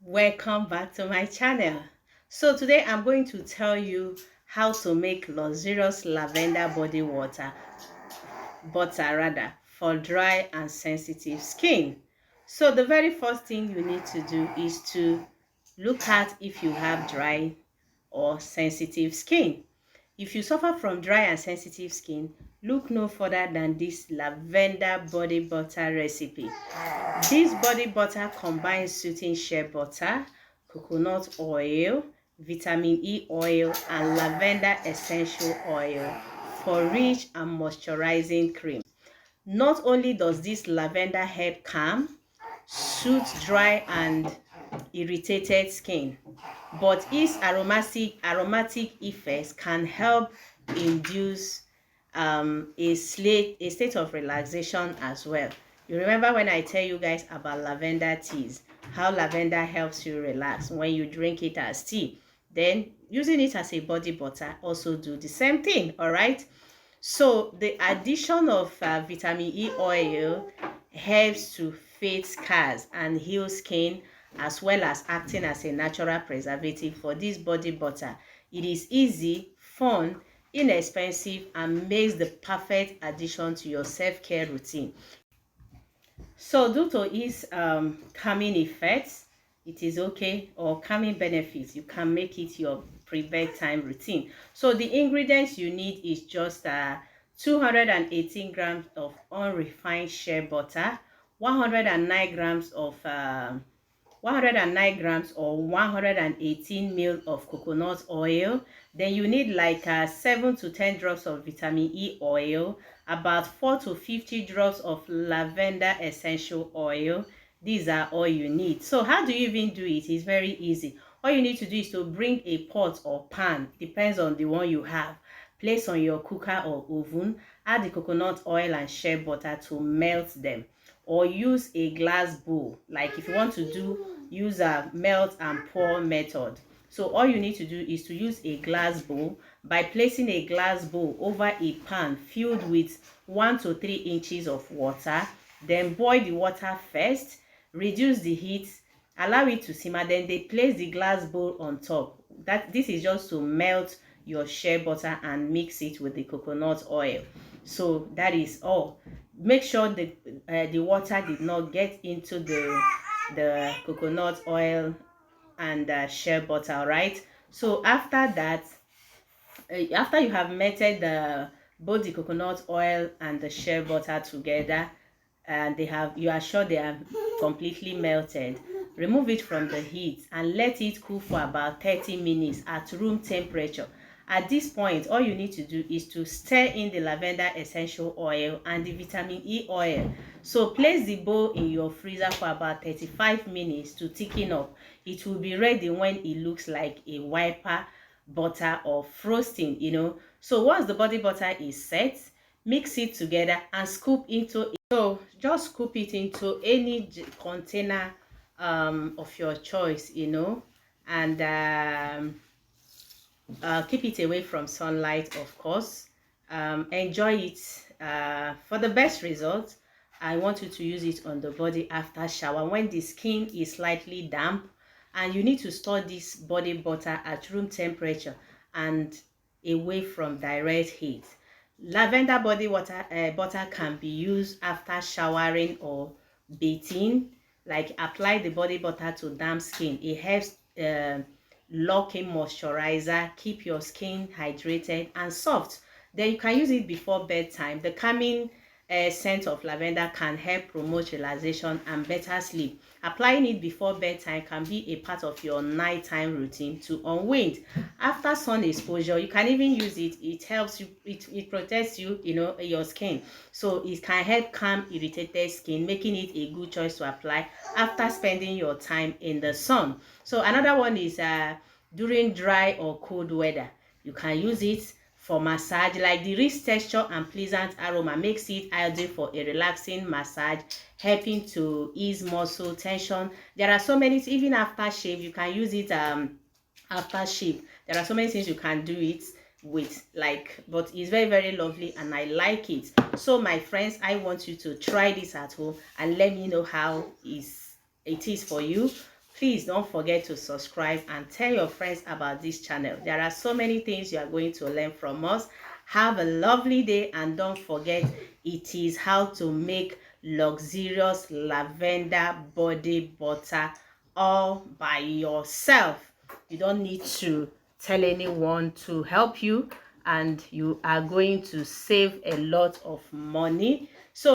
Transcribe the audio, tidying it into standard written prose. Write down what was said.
Welcome back to my channel. So today I'm going to tell you how to make luxurious lavender body butter for dry and sensitive skin. So the very first thing you need to do is to look at if you have dry or sensitive skin. If you suffer from dry and sensitive skin, look no further than this lavender body butter recipe. This body butter combines soothing shea butter, coconut oil, vitamin E oil, and lavender essential oil for rich and moisturizing cream. Not only does this lavender help calm, soothe dry and irritated skin, but its aromatic effects can help induce a state of relaxation as well. You remember when I tell you guys about lavender teas, how lavender helps you relax when you drink it as tea. Then using it as a body butter also do the same thing. All right. So the addition of vitamin E oil helps to fade scars and heal skin, as well as acting as a natural preservative for this body butter. It is easy, fun, inexpensive, and makes the perfect addition to your self-care routine. So due to its calming effects, it is okay, or calming benefits, you can make it your pre-bedtime routine. So the ingredients you need is just 218 grams of unrefined shea butter, 109 grams of 109 grams or 118 ml of coconut oil. Then you need like 7 to 10 drops of vitamin E oil, about 4 to 50 drops of lavender essential oil. These are all you need. So how do you even do it? It's very easy. All you need to do is to bring a pot or pan, depends on the one you have, place on your cooker or oven, add the coconut oil and shea butter to melt them, or use a glass bowl. Like if you want to use a melt and pour method. So all you need to do is to use a glass bowl. By placing a glass bowl over a pan filled with 1 to 3 inches of water, then boil the water first, reduce the heat, allow it to simmer, then they place the glass bowl on top. This is just to melt your shea butter and mix it with the coconut oil. So that is all. Make sure the water did not get into the coconut oil and shea butter. Right. So after that, after you have melted both the coconut oil and the shea butter together, and you are sure they are completely melted, remove it from the heat and let it cool for about 30 minutes at room temperature. At this point, all you need to do is to stir in the lavender essential oil and the vitamin E oil. So place the bowl in your freezer for about 35 minutes to thicken up. It will be ready when it looks like a wiper butter or frosting. So once the body butter is set, mix it together and scoop into it. So just scoop it into any container of your choice, and keep it away from sunlight, of course. Enjoy it. For the best results, I want you to use it on the body after shower when the skin is slightly damp, and you need to store this body butter at room temperature and away from direct heat. Lavender butter can be used after showering or bathing. Like apply the body butter to damp skin. It helps lock in moisturizer, keep your skin hydrated and soft. Then you can use it before bedtime. The calming scent of lavender can help promote relaxation and better sleep. Applying it before bedtime can be a part of your nighttime routine to unwind. After sun exposure, you can even use it. It helps you, it protects you, your skin. So it can help calm irritated skin, making it a good choice to apply after spending your time in the sun. So another one is during dry or cold weather. You can use it for massage. Like the rich texture and pleasant aroma makes it ideal for a relaxing massage, helping to ease muscle tension. There are so many, even after shave, you can use it after shave. There are so many things you can do it with, but it's very, very lovely and I like it. So my friends, I want you to try this at home and let me know how it is for you. Please don't forget to subscribe and tell your friends about this channel. There are so many things you are going to learn from us. Have a lovely day, and don't forget, it is how to make luxurious lavender body butter all by yourself. You don't need to tell anyone to help you, and you are going to save a lot of money. So